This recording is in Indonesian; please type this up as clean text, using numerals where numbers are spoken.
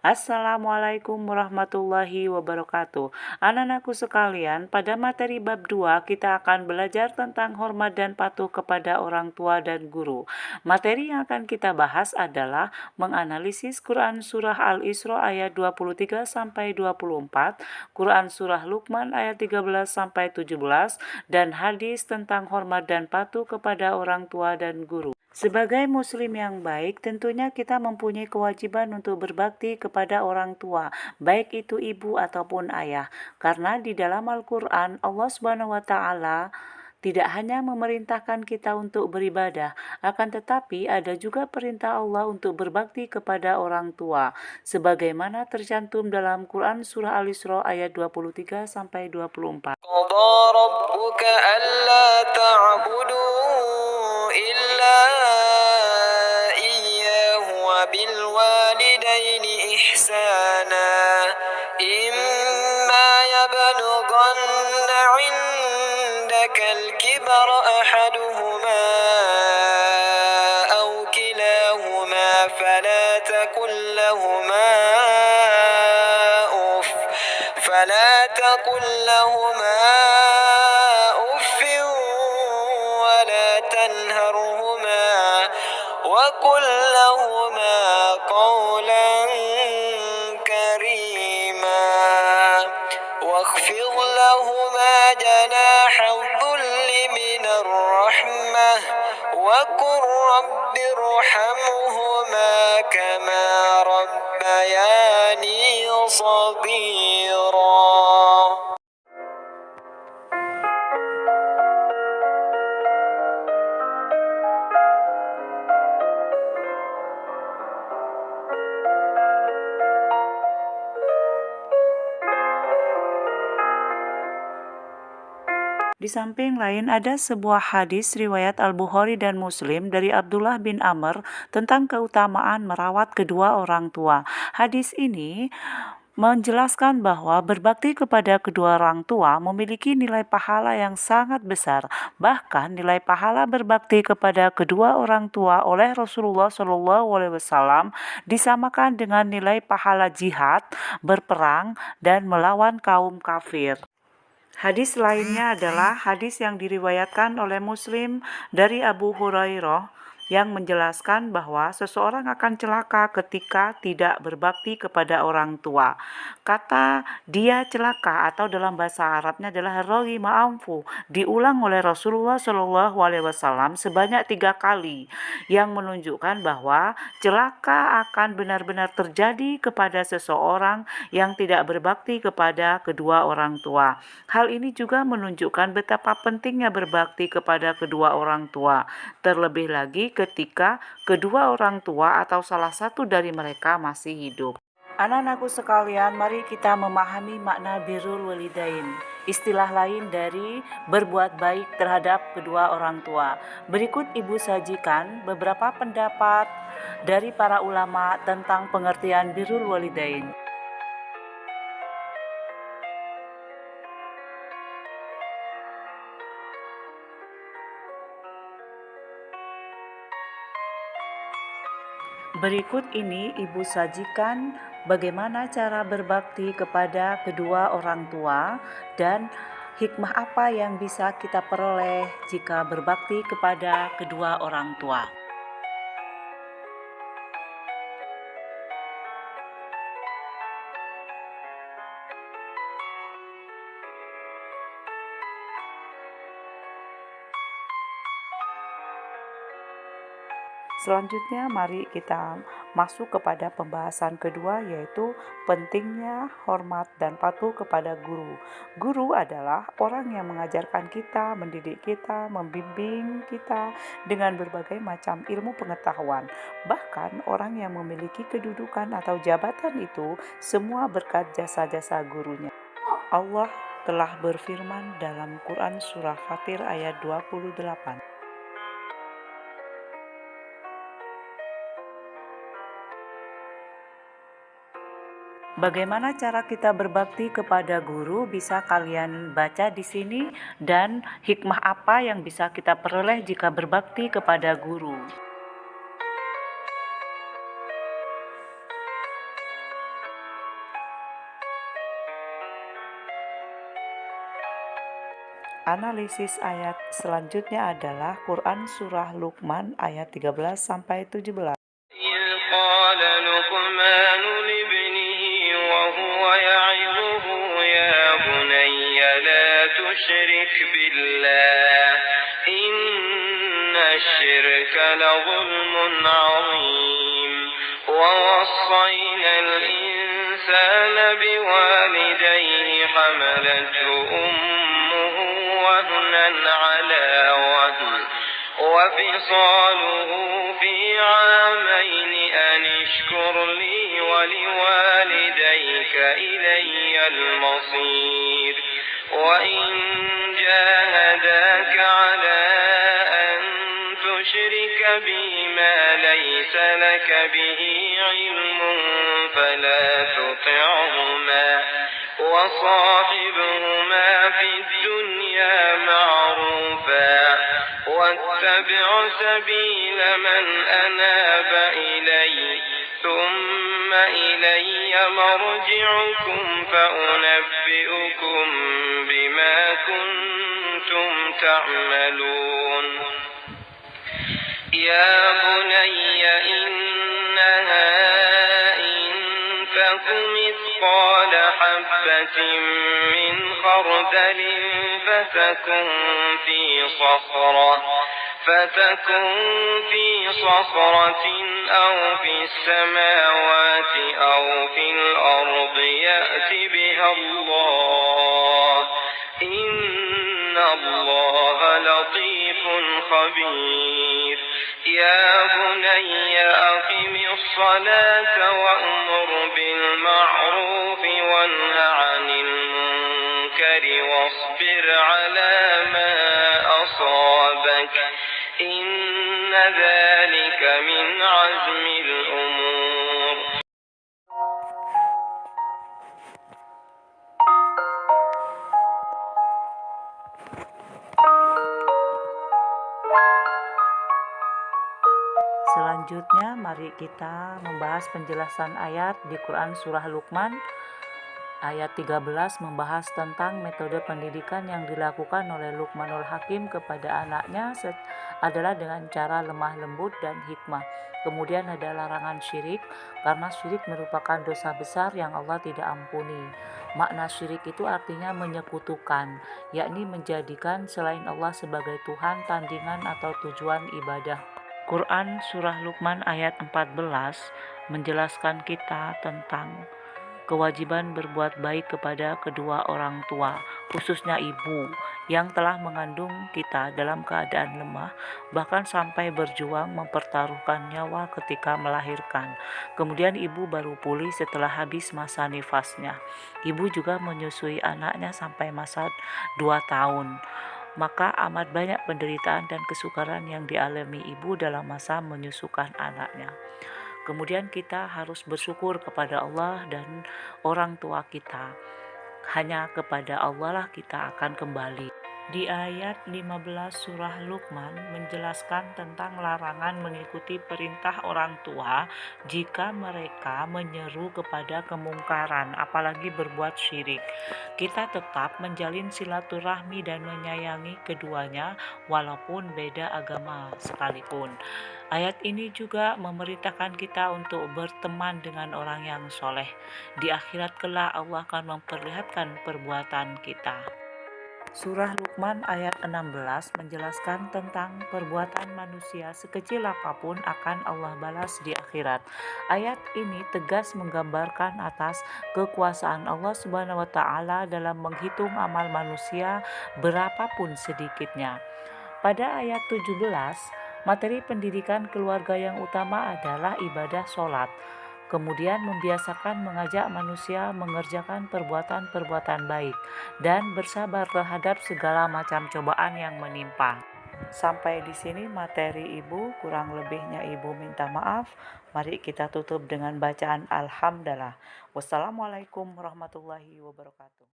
Assalamualaikum warahmatullahi wabarakatuh. Anak-anakku sekalian, pada materi bab 2 kita akan belajar tentang hormat dan patuh kepada orang tua dan guru. Materi yang akan kita bahas adalah menganalisis Quran Surah Al-Isra ayat 23 sampai 24, Quran Surah Luqman ayat 13 sampai 17, dan hadis tentang hormat dan patuh kepada orang tua dan guru. Sebagai muslim yang baik, tentunya kita mempunyai kewajiban untuk berbakti kepada orang tua, baik itu ibu ataupun ayah. Karena di dalam Al-Qur'an Allah Subhanahu wa taala tidak hanya memerintahkan kita untuk beribadah, akan tetapi ada juga perintah Allah untuk berbakti kepada orang tua, sebagaimana tercantum dalam Quran surah Al-Isra ayat 23 sampai 24. قضى ربك ألا تعبدوا إلا إياه وبالوالدين إحسانا إما يبلغن عندك الكبر أحدهما أو كلاهما فلا تقل لهما أف ولا تنهرهما وقل لهما قولا كريما واخفض لهما جناح الذل من الرحمة وقل رب ارحمهما كما ربياني صغيرا. Di samping lain ada sebuah hadis riwayat Al-Bukhari dan Muslim dari Abdullah bin Amr tentang keutamaan merawat kedua orang tua. Hadis ini menjelaskan bahwa berbakti kepada kedua orang tua memiliki nilai pahala yang sangat besar. Bahkan nilai pahala berbakti kepada kedua orang tua oleh Rasulullah SAW disamakan dengan nilai pahala jihad, berperang, dan melawan kaum kafir. Hadis lainnya adalah hadis yang diriwayatkan oleh Muslim dari Abu Hurairah yang menjelaskan bahwa seseorang akan celaka ketika tidak berbakti kepada orang tua. Kata dia celaka atau dalam bahasa Arabnya adalah roghima anfu, diulang oleh Rasulullah SAW sebanyak 3 kali, yang menunjukkan bahwa celaka akan benar-benar terjadi kepada seseorang yang tidak berbakti kepada kedua orang tua. Hal ini juga menunjukkan betapa pentingnya berbakti kepada kedua orang tua, terlebih lagi ketika kedua orang tua atau salah satu dari mereka masih hidup. Anak-anakku sekalian, mari kita memahami makna birrul walidain, istilah lain dari berbuat baik terhadap kedua orang tua. Berikut Ibu sajikan beberapa pendapat dari para ulama tentang pengertian birrul walidain. Berikut ini Ibu sajikan bagaimana cara berbakti kepada kedua orang tua dan hikmah apa yang bisa kita peroleh jika berbakti kepada kedua orang tua. Selanjutnya mari kita masuk kepada pembahasan kedua, yaitu pentingnya hormat dan patuh kepada guru. Guru adalah orang yang mengajarkan kita, mendidik kita, membimbing kita dengan berbagai macam ilmu pengetahuan. Bahkan orang yang memiliki kedudukan atau jabatan itu semua berkat jasa-jasa gurunya. Allah telah berfirman dalam Quran surah Fatir ayat 28. Bagaimana cara kita berbakti kepada guru bisa kalian baca di sini, dan hikmah apa yang bisa kita peroleh jika berbakti kepada guru. Analisis ayat selanjutnya adalah Quran Surah Luqman ayat 13-17. إذ قال لقمان لابنه وهو يعظه يا بني لا تشرك بالله إن الشرك لظلم عظيم ووصينا الإنسان بوالديه حملته أمه وهنا على وهن وفصاله في عامين أن اشكر لي ولوالديك إلي المصير وإن جاهداك على أن تشرك بي ما ليس لك به علم فلا تطعهما وصاحبهما في الدنيا معروفا واتبع سبيل من أناب إلي ثم إلي مرجعكم فأنبئكم بما كنتم تعملون يا بني إنها إن تك مثقال حبة من خردل فتكن في صخرة أو في السماوات أو في الأرض يأت بها الله إن الله لطيف خبير يا بني أقم الصلاة وأمر بالمعروف وانه عن المنكر واصبر على ما أصابك إن ذلك من عزم الأمور Selanjutnya mari kita membahas penjelasan ayat di Quran Surah Luqman. Ayat 13 membahas tentang metode pendidikan yang dilakukan oleh Luqmanul Hakim kepada anaknya adalah dengan cara lemah lembut dan hikmah. Kemudian ada larangan syirik, karena syirik merupakan dosa besar yang Allah tidak ampuni. Makna syirik itu artinya menyekutukan, yakni menjadikan selain Allah sebagai Tuhan, tandingan atau tujuan ibadah. Quran Surah Luqman ayat 14 menjelaskan kita tentang kewajiban berbuat baik kepada kedua orang tua, khususnya ibu yang telah mengandung kita dalam keadaan lemah, bahkan sampai berjuang mempertaruhkan nyawa ketika melahirkan. Kemudian ibu baru pulih setelah habis masa nifasnya. Ibu juga menyusui anaknya sampai masa 2 tahun. Maka amat banyak penderitaan dan kesukaran yang dialami ibu dalam masa menyusukan anaknya. Kemudian kita harus bersyukur kepada Allah dan orang tua kita. Hanya kepada Allah lah kita akan kembali. Di ayat 15 surah Luqman menjelaskan tentang larangan mengikuti perintah orang tua jika mereka menyeru kepada kemungkaran, apalagi berbuat syirik. Kita tetap menjalin silaturahmi dan menyayangi keduanya walaupun beda agama sekalipun. Ayat ini juga memerintahkan kita untuk berteman dengan orang yang soleh. Di akhirat kelak Allah akan memperlihatkan perbuatan kita. Surah Luqman ayat 16 menjelaskan tentang perbuatan manusia sekecil apapun akan Allah balas di akhirat. Ayat ini tegas menggambarkan atas kekuasaan Allah Subhanahu wa taala dalam menghitung amal manusia berapapun sedikitnya. Pada ayat 17, materi pendidikan keluarga yang utama adalah ibadah sholat. Kemudian membiasakan mengajak manusia mengerjakan perbuatan-perbuatan baik dan bersabar terhadap segala macam cobaan yang menimpa. Sampai di sini materi ibu, kurang lebihnya ibu minta maaf. Mari kita tutup dengan bacaan alhamdulillah. Wassalamualaikum warahmatullahi wabarakatuh.